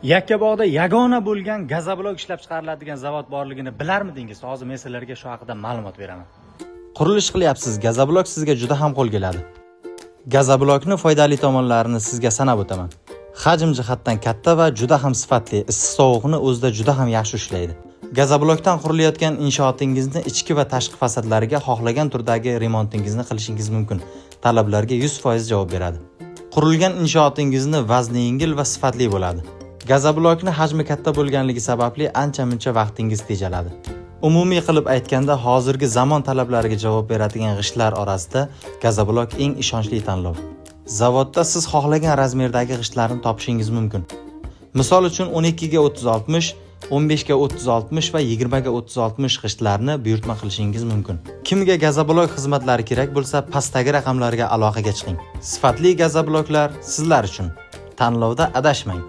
Yakkabog'da yagona bo'lgan gazoblok ishlab chiqariladigan zavod borligini bilarmidingiz? Hozir men sizlarga shu haqida ma'lumot beraman. Qurilish qilyapsiz, gazoblok sizga juda ham qo'l keladi. Gazoblokni foydali tomonlarini sizga sanab o'taman. Hajm jihatdan katta va juda ham sifatli, issiq-sovuqni o'zida juda ham yaxshi ushlaydi. Gazoblokdan qurilayotgan inshootingizni ichki va tashqi fasadlariga xohlagan turdagi remontingizni qilishingiz mumkin. Talablarga 100% javob beradi. Qurilgan inshootingizni vazni yengil va sifatli bo'ladi. Gazoblokni hajmi katta bo'lganligi sababli ancha-muncha vaqtingiz tejaladi. Umumiy qilib aytganda, hozirgi zamon talablariga javob beradigan g'ishtlar orasida gazoblok eng ishonchli tanlov. Zavodda siz xohlagan razmerdagi g'ishtlarni topishingiz mumkin. Misol uchun 12 ga 30-60, 15 ga 30-60 va 20 ga 30-60 g'ishtlarni buyurtma qilishingiz mumkin. Kimga gazoblok xizmatlari kerak bo'lsa, pastdagi raqamlarga aloqaga chiqing. Sifatli gazobloklar sizlar uchun. Tanlovda adashmang.